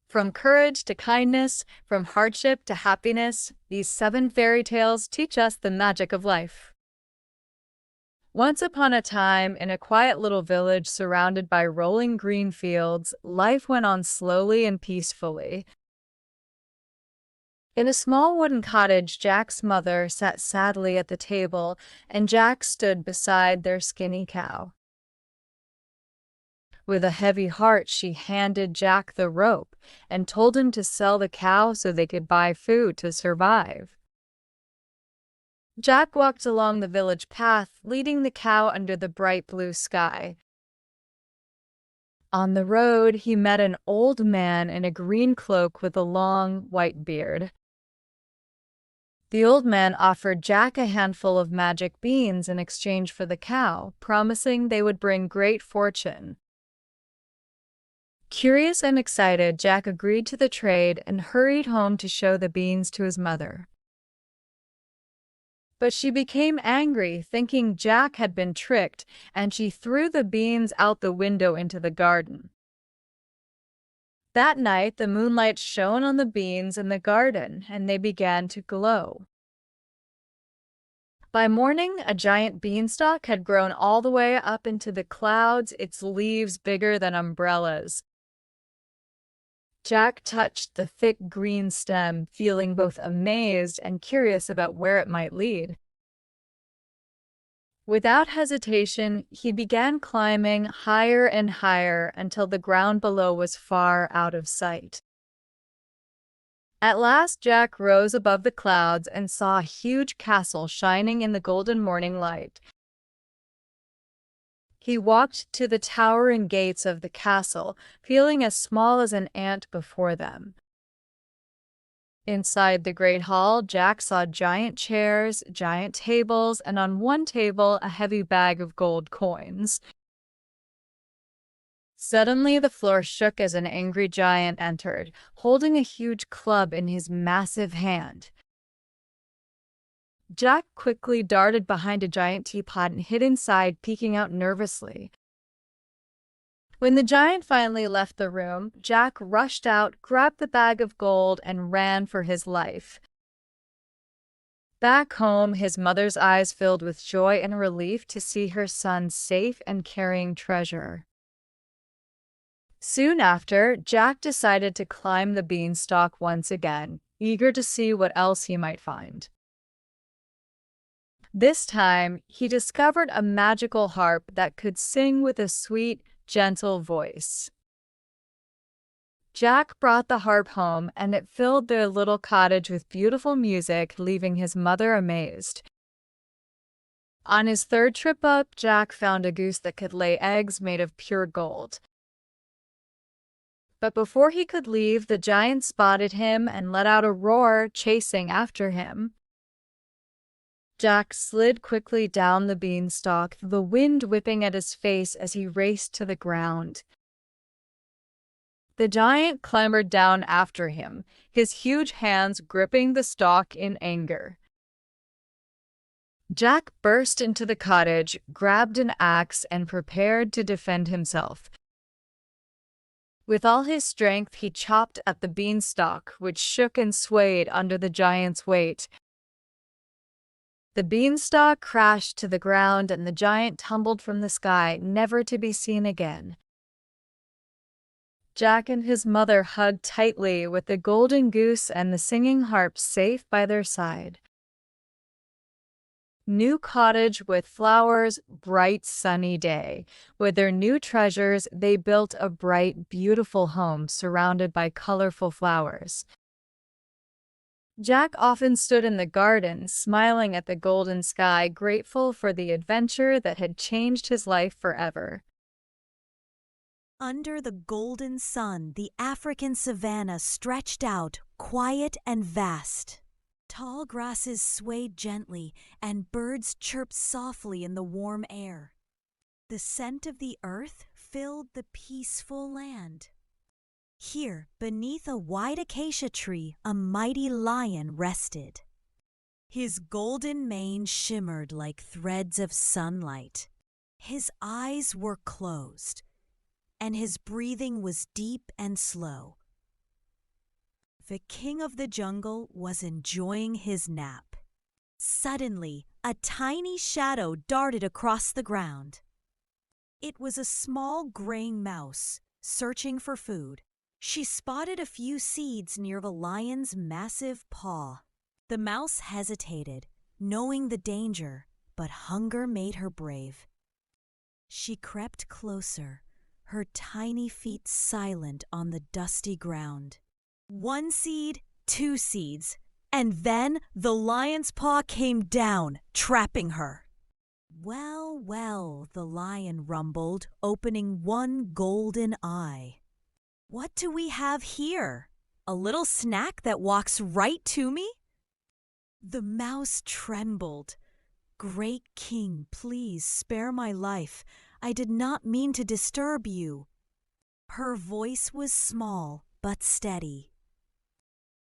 From courage to kindness, from hardship to happiness, these 7 fairy tales teach us the magic of life. Once upon a time, in a quiet little village surrounded by rolling green fields, life went on slowly and peacefully. In a small wooden cottage, Jack's mother sat sadly at the table, and Jack stood beside their skinny cow. With a heavy heart, she handed Jack the rope and told him to sell the cow so they could buy food to survive. Jack walked along the village path, leading the cow under the bright blue sky. On the road, he met an old man in a green cloak with a long, white beard. The old man offered Jack a handful of magic beans in exchange for the cow, promising they would bring great fortune. Curious and excited, Jack agreed to the trade and hurried home to show the beans to his mother. But she became angry, thinking Jack had been tricked, and she threw the beans out the window into the garden. That night, the moonlight shone on the beans in the garden, and they began to glow. By morning, a giant beanstalk had grown all the way up into the clouds, its leaves bigger than umbrellas. Jack touched the thick green stem, feeling both amazed and curious about where it might lead. Without hesitation, he began climbing higher and higher until the ground below was far out of sight. At last, Jack rose above the clouds and saw a huge castle shining in the golden morning light. He walked to the towering gates of the castle, feeling as small as an ant before them. Inside the great hall, Jack saw giant chairs, giant tables, and on one table a heavy bag of gold coins. Suddenly, the floor shook as an angry giant entered, holding a huge club in his massive hand. Jack quickly darted behind a giant teapot and hid inside, peeking out nervously. When the giant finally left the room, Jack rushed out, grabbed the bag of gold, and ran for his life. Back home, his mother's eyes filled with joy and relief to see her son safe and carrying treasure. Soon after, Jack decided to climb the beanstalk once again, eager to see what else he might find. This time, he discovered a magical harp that could sing with a sweet, gentle voice. Jack brought the harp home, and it filled their little cottage with beautiful music, leaving his mother amazed. On his third trip up, Jack found a goose that could lay eggs made of pure gold. But before he could leave, the giant spotted him and let out a roar, chasing after him. Jack slid quickly down the beanstalk, the wind whipping at his face as he raced to the ground. The giant clambered down after him, his huge hands gripping the stalk in anger. Jack burst into the cottage, grabbed an axe, and prepared to defend himself. With all his strength, he chopped at the beanstalk, which shook and swayed under the giant's weight. The beanstalk crashed to the ground, and the giant tumbled from the sky, never to be seen again. Jack and his mother hugged tightly, with the golden goose and the singing harp safe by their side. New cottage with flowers, bright sunny day. With their new treasures, they built a bright, beautiful home surrounded by colorful flowers. Jack often stood in the garden, smiling at the golden sky, grateful for the adventure that had changed his life forever. Under the golden sun, the African savanna stretched out, quiet and vast. Tall grasses swayed gently, and birds chirped softly in the warm air. The scent of the earth filled the peaceful land. Here, beneath a wide acacia tree, a mighty lion rested. His golden mane shimmered like threads of sunlight. His eyes were closed, and his breathing was deep and slow. The king of the jungle was enjoying his nap. Suddenly, a tiny shadow darted across the ground. It was a small graying mouse, searching for food. She spotted a few seeds near the lion's massive paw. The mouse hesitated, knowing the danger, but hunger made her brave. She crept closer, her tiny feet silent on the dusty ground. 1 seed, 2 seeds, and then the lion's paw came down, trapping her. Well, well, the lion rumbled, opening one golden eye. What do we have here? A little snack that walks right to me? The mouse trembled. Great king, please spare my life. I did not mean to disturb you. Her voice was small but steady.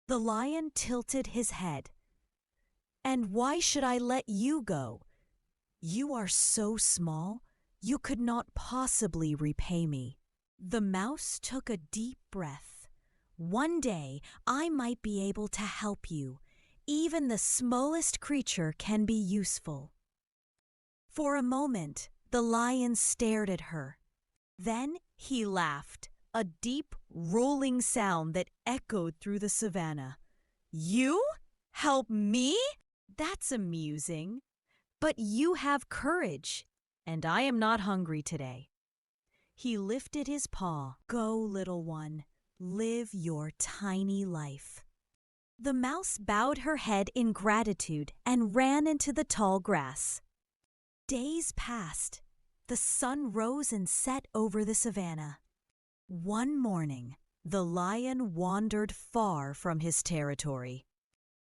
The lion tilted his head. And why should I let you go? You are so small, you could not possibly repay me. The mouse took a deep breath. One day I might be able to help you. Even the smallest creature can be useful. For a moment, the lion stared at her. Then he laughed, a deep, rolling sound that echoed through the savannah. You? Help me? That's amusing. But you have courage, and I am not hungry today. He lifted his paw. Go, little one, live your tiny life. The mouse bowed her head in gratitude and ran into the tall grass. Days passed. The sun rose and set over the savannah. One morning, the lion wandered far from his territory.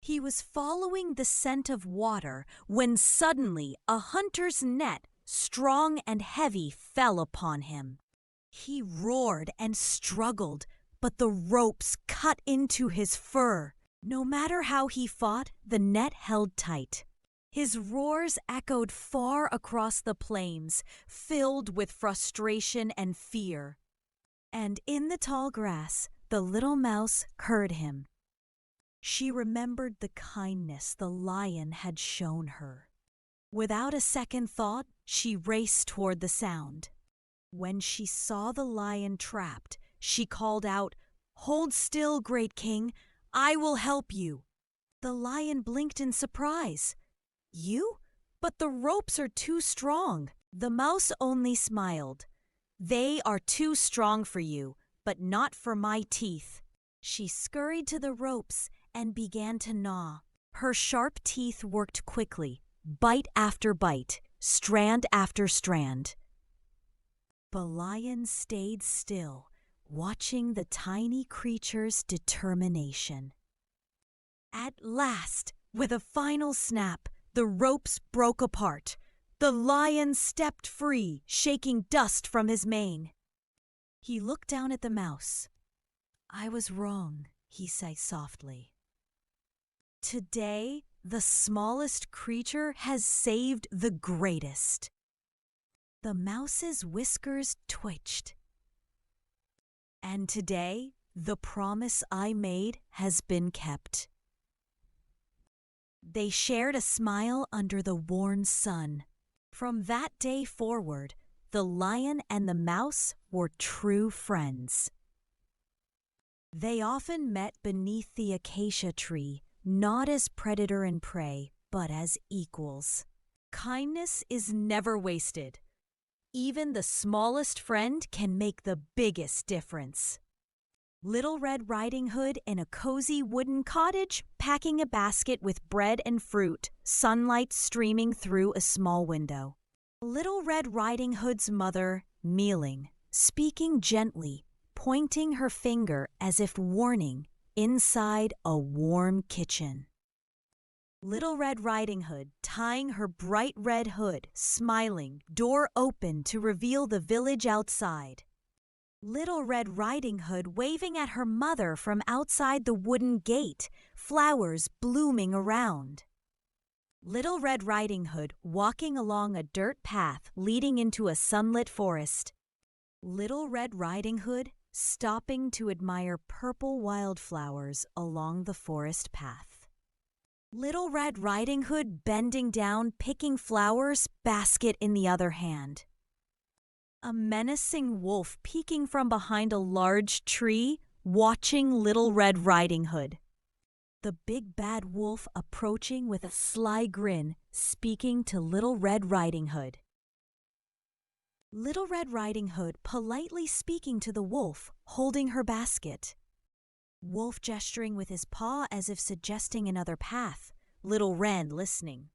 He was following the scent of water when suddenly a hunter's net, strong and heavy, fell upon him. He roared and struggled, but the ropes cut into his fur. No matter how he fought, the net held tight. His roars echoed far across the plains, filled with frustration and fear. And in the tall grass, the little mouse heard him. She remembered the kindness the lion had shown her. Without a second thought, she raced toward the sound. When she saw the lion trapped, she called out, "Hold still, great king! I will help you." The lion blinked in surprise. You? But the ropes are too strong. The mouse only smiled. They are too strong for you, but not for my teeth. She scurried to the ropes and began to gnaw. Her sharp teeth worked quickly, bite after bite, strand after strand. The lion stayed still, watching the tiny creature's determination. At last, with a final snap, the ropes broke apart. The lion stepped free, shaking dust from his mane. He looked down at the mouse. "I was wrong," he said softly. "Today, the smallest creature has saved the greatest." The mouse's whiskers twitched. "And today, the promise I made has been kept." They shared a smile under the warm sun. From that day forward, the lion and the mouse were true friends. They often met beneath the acacia tree, not as predator and prey, but as equals. Kindness is never wasted. Even the smallest friend can make the biggest difference. Little Red Riding Hood in a cozy wooden cottage, packing a basket with bread and fruit, sunlight streaming through a small window. Little Red Riding Hood's mother, kneeling, speaking gently, pointing her finger as if warning, inside a warm kitchen. Little Red Riding Hood tying her bright red hood, smiling, door open to reveal the village outside. Little Red Riding Hood waving at her mother from outside the wooden gate, flowers blooming around. Little Red Riding Hood walking along a dirt path leading into a sunlit forest. Little Red Riding Hood stopping to admire purple wildflowers along the forest path. Little Red Riding Hood bending down, picking flowers, basket in the other hand. A menacing wolf peeking from behind a large tree, watching Little Red Riding Hood. The big bad wolf approaching with a sly grin, speaking to Little Red Riding Hood. Little Red Riding Hood politely speaking to the wolf, holding her basket. Wolf gesturing with his paw as if suggesting another path, Little Red listening.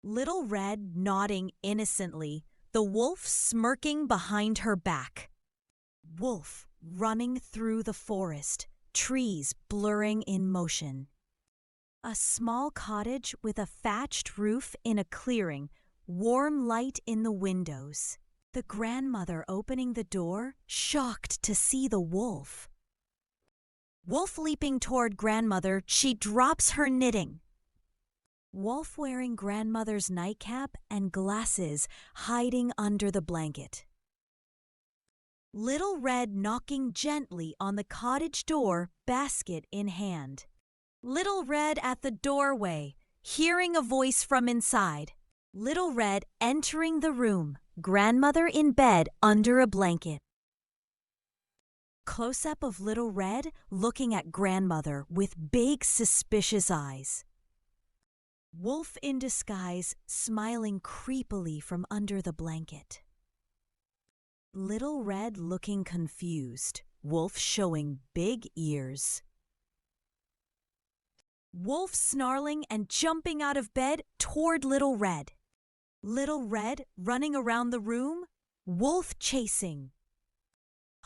Little Red nodding innocently, the wolf smirking behind her back. Wolf running through the forest, trees blurring in motion. A small cottage with a thatched roof in a clearing, warm light in the windows. The grandmother opening the door, shocked to see the wolf. Wolf leaping toward grandmother, she drops her knitting. Wolf wearing grandmother's nightcap and glasses, hiding under the blanket. Little Red knocking gently on the cottage door, basket in hand. Little Red at the doorway, hearing a voice from inside. Little Red entering the room, grandmother in bed under a blanket. Close-up of Little Red looking at grandmother with big suspicious eyes. Wolf in disguise smiling creepily from under the blanket. Little Red looking confused, Wolf showing big ears. Wolf snarling and jumping out of bed toward Little Red. Little Red running around the room, Wolf chasing.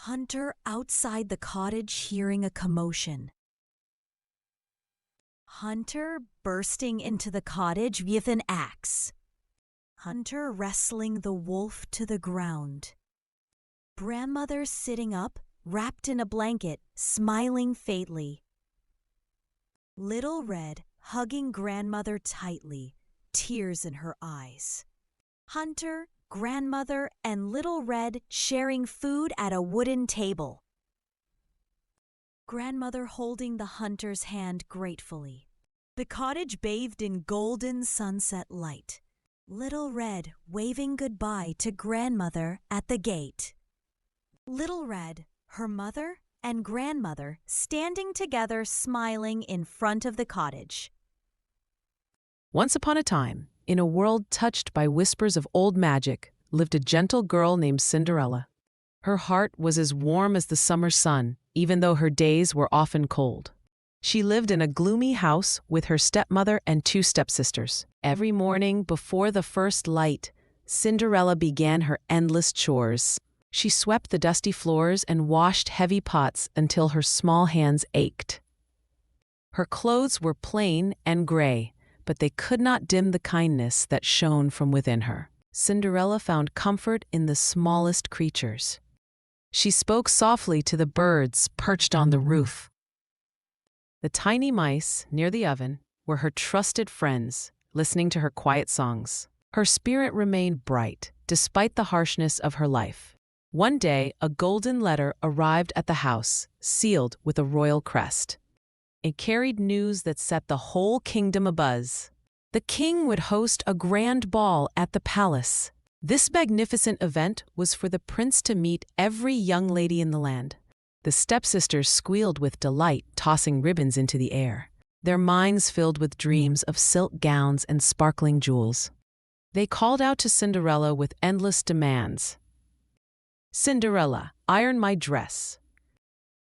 Hunter outside the cottage hearing a commotion. Hunter bursting into the cottage with an axe. Hunter wrestling the wolf to the ground. Grandmother sitting up, wrapped in a blanket, smiling faintly. Little Red hugging grandmother tightly, tears in her eyes. Hunter, grandmother, and Little Red sharing food at a wooden table. Grandmother holding the hunter's hand gratefully. The cottage bathed in golden sunset light. Little Red waving goodbye to grandmother at the gate. Little Red, her mother, and grandmother standing together smiling in front of the cottage. Once upon a time, in a world touched by whispers of old magic, lived a gentle girl named Cinderella. Her heart was as warm as the summer sun, even though her days were often cold. She lived in a gloomy house with her stepmother and two stepsisters. Every morning before the first light, Cinderella began her endless chores. She swept the dusty floors and washed heavy pots until her small hands ached. Her clothes were plain and gray, but they could not dim the kindness that shone from within her. Cinderella found comfort in the smallest creatures. She spoke softly to the birds perched on the roof. The tiny mice near the oven were her trusted friends, listening to her quiet songs. Her spirit remained bright, despite the harshness of her life. One day, a golden letter arrived at the house, sealed with a royal crest. It carried news that set the whole kingdom abuzz. The king would host a grand ball at the palace. This magnificent event was for the prince to meet every young lady in the land. The stepsisters squealed with delight, tossing ribbons into the air, their minds filled with dreams of silk gowns and sparkling jewels. They called out to Cinderella with endless demands. "Cinderella, iron my dress.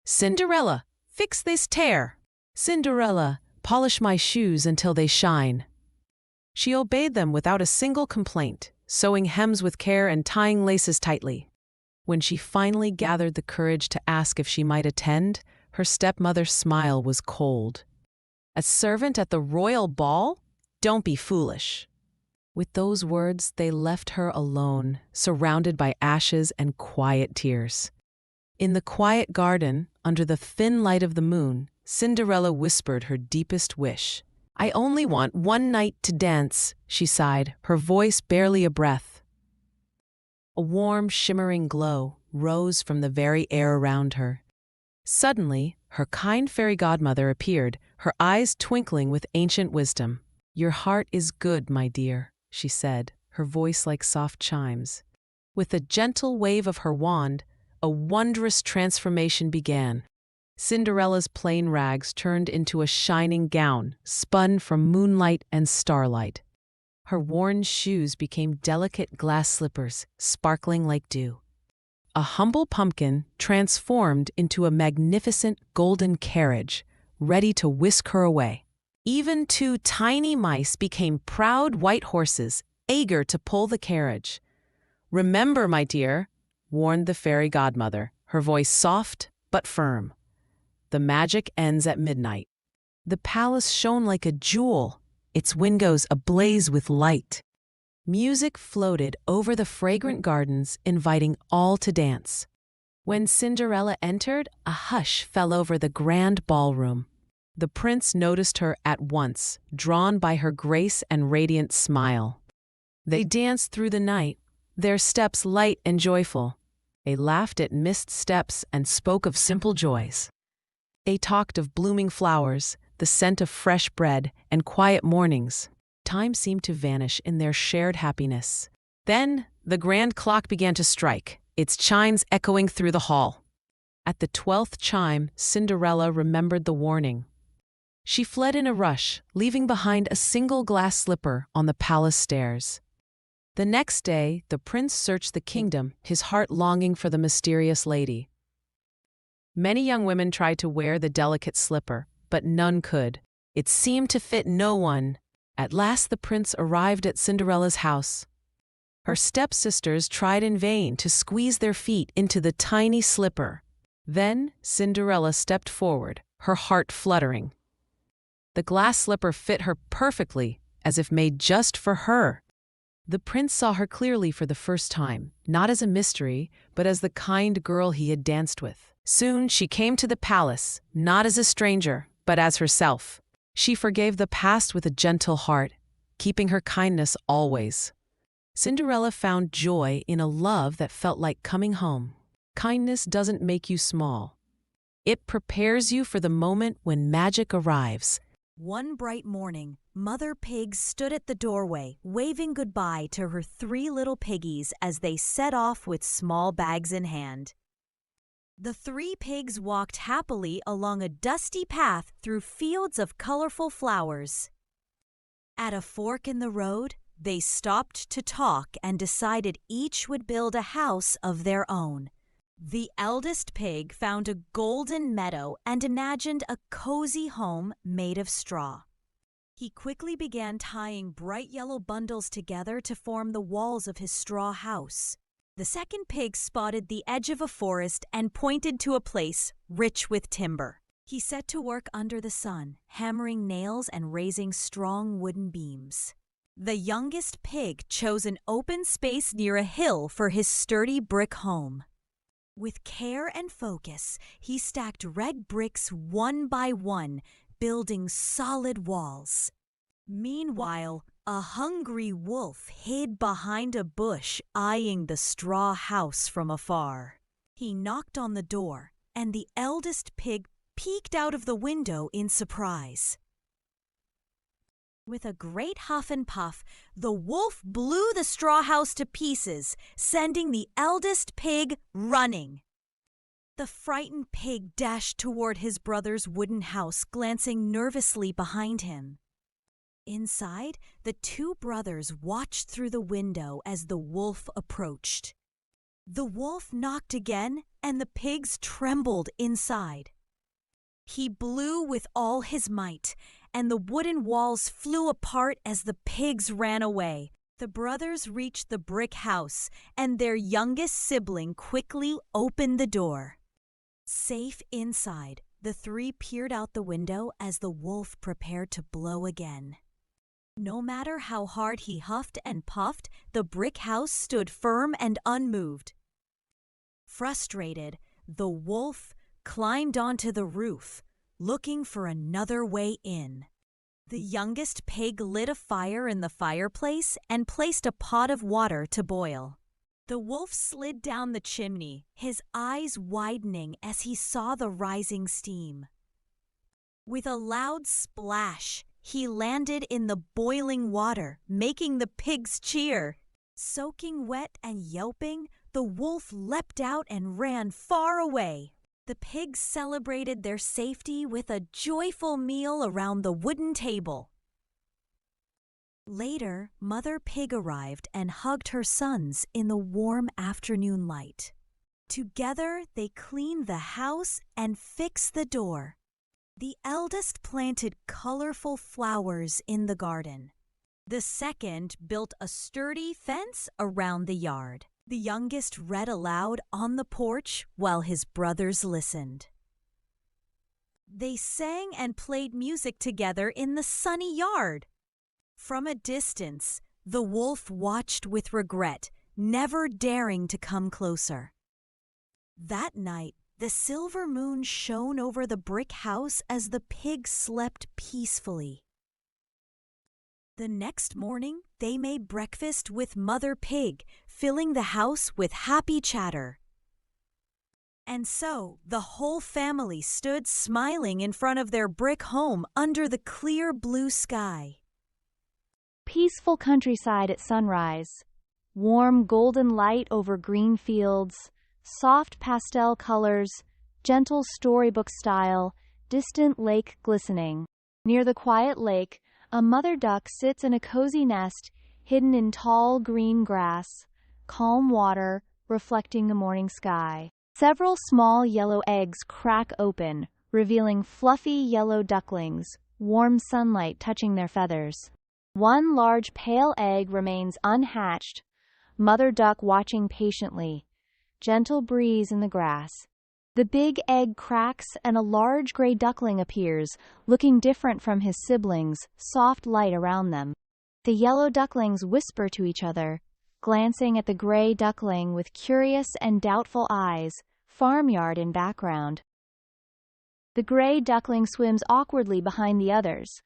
Cinderella, fix this tear. Cinderella, polish my shoes until they shine." She obeyed them without a single complaint, sewing hems with care and tying laces tightly. When she finally gathered the courage to ask if she might attend, her stepmother's smile was cold. "A servant at the royal ball? Don't be foolish." With those words, they left her alone, surrounded by ashes and quiet tears. In the quiet garden, under the thin light of the moon, Cinderella whispered her deepest wish. "I only want one night to dance," she sighed, her voice barely a breath. A warm, shimmering glow, rose from the very air around her. Suddenly, her kind fairy godmother appeared, her eyes twinkling with ancient wisdom. "Your heart is good, my dear," she said, her voice like soft chimes. With a gentle wave of her wand, a wondrous transformation began. Cinderella's plain rags turned into a shining gown, spun from moonlight and starlight. Her worn shoes became delicate glass slippers, sparkling like dew. A humble pumpkin transformed into a magnificent golden carriage, ready to whisk her away. Even 2 tiny mice became proud white horses, eager to pull the carriage. "Remember, my dear," warned the fairy godmother, her voice soft but firm. "The magic ends at midnight." The palace shone like a jewel, its windows ablaze with light. Music floated over the fragrant gardens, inviting all to dance. When Cinderella entered, a hush fell over the grand ballroom. The prince noticed her at once, drawn by her grace and radiant smile. They danced through the night, their steps light and joyful. They laughed at missed steps and spoke of simple joys. They talked of blooming flowers, the scent of fresh bread, and quiet mornings. Time seemed to vanish in their shared happiness. Then the grand clock began to strike, its chimes echoing through the hall. At the 12th chime, Cinderella remembered the warning. She fled in a rush, leaving behind a single glass slipper on the palace stairs. The next day, the prince searched the kingdom, his heart longing for the mysterious lady. Many young women tried to wear the delicate slipper, but none could. It seemed to fit no one. At last the prince arrived at Cinderella's house. Her stepsisters tried in vain to squeeze their feet into the tiny slipper. Then Cinderella stepped forward, her heart fluttering. The glass slipper fit her perfectly, as if made just for her. The prince saw her clearly for the first time, not as a mystery, but as the kind girl he had danced with. Soon she came to the palace, not as a stranger, but as herself. She forgave the past with a gentle heart, keeping her kindness always. Cinderella found joy in a love that felt like coming home. Kindness doesn't make you small. It prepares you for the moment when magic arrives. One bright morning, Mother Pig stood at the doorway, waving goodbye to her 3 little piggies as they set off with small bags in hand. The 3 pigs walked happily along a dusty path through fields of colorful flowers. At a fork in the road, they stopped to talk and decided each would build a house of their own. The eldest pig found a golden meadow and imagined a cozy home made of straw. He quickly began tying bright yellow bundles together to form the walls of his straw house. The second pig spotted the edge of a forest and pointed to a place rich with timber. He set to work under the sun, hammering nails and raising strong wooden beams. The youngest pig chose an open space near a hill for his sturdy brick home. With care and focus, he stacked red bricks one by one, building solid walls. Meanwhile, a hungry wolf hid behind a bush, eyeing the straw house from afar. He knocked on the door, and the eldest pig peeked out of the window in surprise. With a great huff and puff, the wolf blew the straw house to pieces, sending the eldest pig running. The frightened pig dashed toward his brother's wooden house, glancing nervously behind him. Inside, the 2 brothers watched through the window as the wolf approached. The wolf knocked again, and the pigs trembled inside. He blew with all his might, and the wooden walls flew apart as the pigs ran away. The brothers reached the brick house, and their youngest sibling quickly opened the door. Safe inside, the 3 peered out the window as the wolf prepared to blow again. No matter how hard he huffed and puffed, the brick house stood firm and unmoved. Frustrated, the wolf climbed onto the roof, looking for another way in. The youngest pig lit a fire in the fireplace and placed a pot of water to boil. The wolf slid down the chimney, his eyes widening as he saw the rising steam. With a loud splash, he landed in the boiling water, making the pigs cheer. Soaking wet and yelping, the wolf leapt out and ran far away. The pigs celebrated their safety with a joyful meal around the wooden table. Later, Mother Pig arrived and hugged her sons in the warm afternoon light. Together, they cleaned the house and fixed the door. The eldest planted colorful flowers in the garden. The second built a sturdy fence around the yard. The youngest read aloud on the porch while his brothers listened. They sang and played music together in the sunny yard. From a distance, the wolf watched with regret, never daring to come closer. That night, the silver moon shone over the brick house as the pigs slept peacefully. The next morning, they made breakfast with Mother Pig, filling the house with happy chatter. And so, the whole family stood smiling in front of their brick home under the clear blue sky. Peaceful countryside at sunrise, warm golden light over green fields, soft pastel colors, gentle storybook style, distant lake glistening. Near the quiet lake, a mother duck sits in a cozy nest hidden in tall green grass, calm water reflecting the morning sky. Several small yellow eggs crack open, revealing fluffy yellow ducklings, warm sunlight touching their feathers. One large pale egg remains unhatched, mother duck watching patiently. Gentle breeze in the grass. The big egg cracks and a large gray duckling appears, looking different from his siblings, soft light around them. The yellow ducklings whisper to each other, glancing at the gray duckling with curious and doubtful eyes, farmyard in background. The gray duckling swims awkwardly behind the others,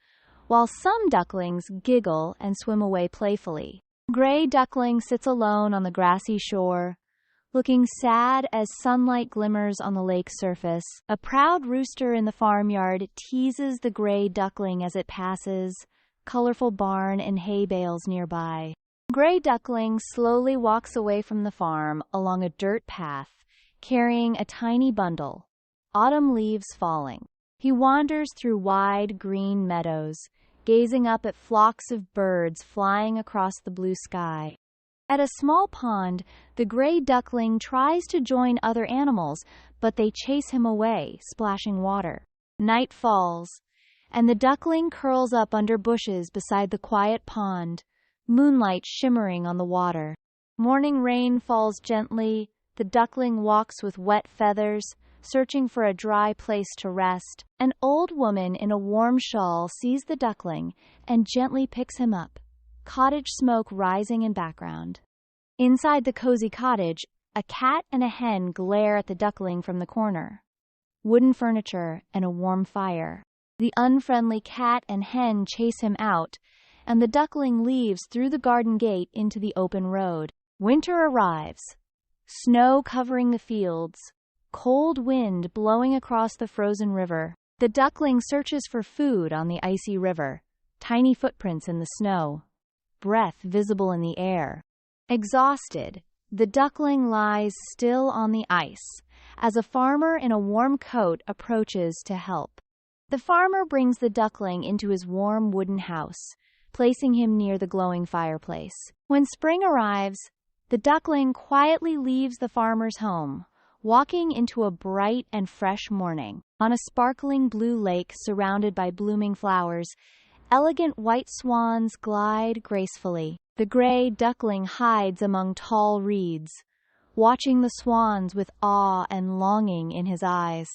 while some ducklings giggle and swim away playfully. Gray duckling sits alone on the grassy shore, looking sad as sunlight glimmers on the lake surface. A proud rooster in the farmyard teases the gray duckling as it passes, colorful barn and hay bales nearby. Gray duckling slowly walks away from the farm along a dirt path, carrying a tiny bundle. Autumn leaves falling. He wanders through wide green meadows, gazing up at flocks of birds flying across the blue sky. At a small pond, the gray duckling tries to join other animals, but they chase him away, splashing water. Night falls, and the duckling curls up under bushes beside the quiet pond, moonlight shimmering on the water. Morning rain falls gently, the duckling walks with wet feathers, searching for a dry place to rest. An old woman in a warm shawl sees the duckling and gently picks him up, cottage smoke rising in background. Inside the cozy cottage, a cat and a hen glare at the duckling from the corner. Wooden furniture and a warm fire. The unfriendly cat and hen chase him out, and the duckling leaves through the garden gate into the open road. Winter arrives. Snow covering the fields, cold wind blowing across the frozen river. The duckling searches for food on the icy river, tiny footprints in the snow, breath visible in the air. Exhausted, the duckling lies still on the ice as a farmer in a warm coat approaches to help. The farmer brings the duckling into his warm wooden house, placing him near the glowing fireplace. When spring arrives, the duckling quietly leaves the farmer's home, walking into a bright and fresh morning. On a sparkling blue lake surrounded by blooming flowers, elegant white swans glide gracefully. The gray duckling hides among tall reeds, watching the swans with awe and longing in his eyes.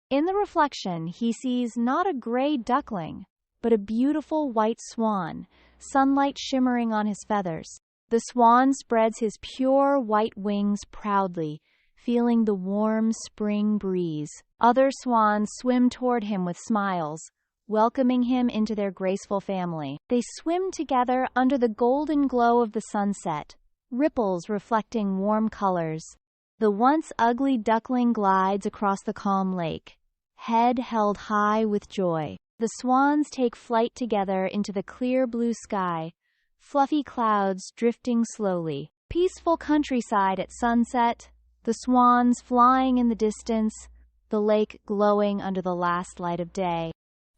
In the reflection, he sees not a gray duckling, but a beautiful white swan, sunlight shimmering on his feathers. The swan spreads his pure white wings proudly, feeling the warm spring breeze. Other swans swim toward him with smiles, welcoming him into their graceful family. They swim together under the golden glow of the sunset, ripples reflecting warm colors. The once ugly duckling glides across the calm lake, head held high with joy. The swans take flight together into the clear blue sky, fluffy clouds drifting slowly. Peaceful countryside at sunset, the swans flying in the distance, the lake glowing under the last light of day.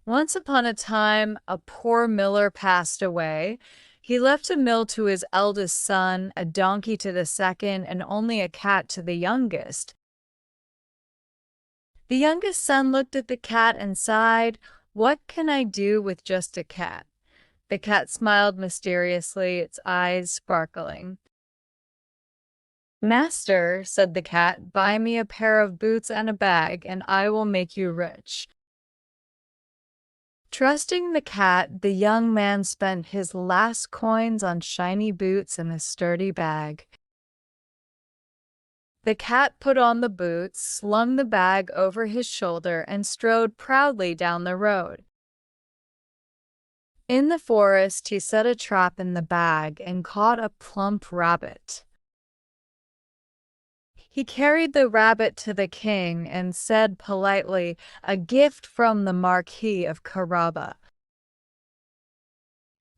Once upon a time, a poor miller passed away. He left a mill to his eldest son, a donkey to the second, and only a cat to the youngest. The youngest son looked at the cat and sighed, "What can I do with just a cat?" The cat smiled mysteriously, its eyes sparkling. "Master," said the cat, "buy me a pair of boots and a bag, and I will make you rich." Trusting the cat, the young man spent his last coins on shiny boots and a sturdy bag. The cat put on the boots, slung the bag over his shoulder, and strode proudly down the road. In the forest, he set a trap in the bag and caught a plump rabbit. He carried the rabbit to the king and said politely, "A gift from the Marquis of Caraba."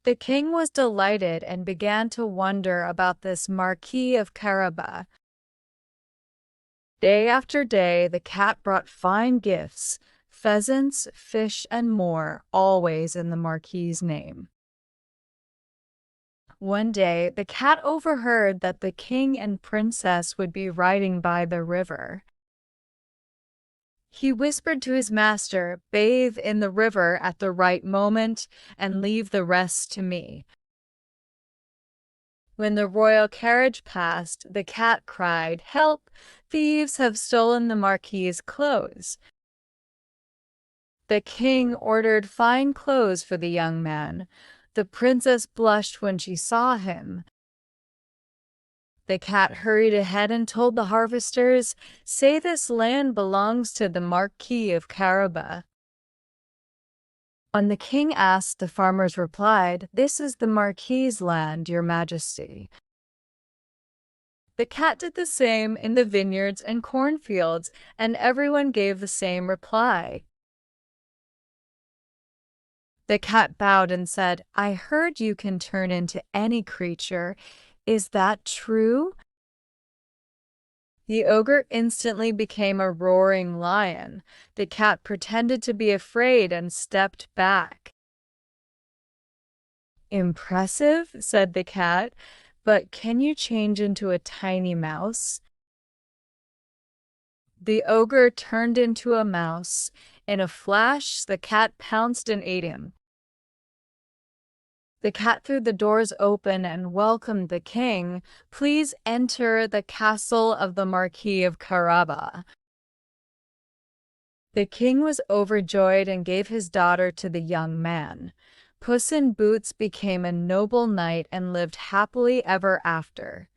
The king was delighted and began to wonder about this Marquis of Caraba. Day after day, the cat brought fine gifts, pheasants, fish, and more, always in the Marquis's name. One day, the cat overheard that the king and princess would be riding by the river. He whispered to his master, "Bathe in the river at the right moment and leave the rest to me." When the royal carriage passed, the cat cried, "Help! Thieves have stolen the Marquis's clothes." The king ordered fine clothes for the young man. The princess blushed when she saw him. The cat hurried ahead and told the harvesters, "Say this land belongs to the Marquis of Caraba." When the king asked, the farmers replied, "This is the Marquis's land, your majesty." The cat did the same in the vineyards and cornfields, and everyone gave the same reply. The cat bowed and said, "I heard you can turn into any creature. Is that true?" The ogre instantly became a roaring lion. The cat pretended to be afraid and stepped back. "Impressive," said the cat, "but can you change into a tiny mouse?" The ogre turned into a mouse. In a flash, the cat pounced and ate him. The cat threw the doors open and welcomed the king. "Please enter the castle of the Marquis of Caraba." The king was overjoyed and gave his daughter to the young man. Puss in Boots became a noble knight and lived happily ever after.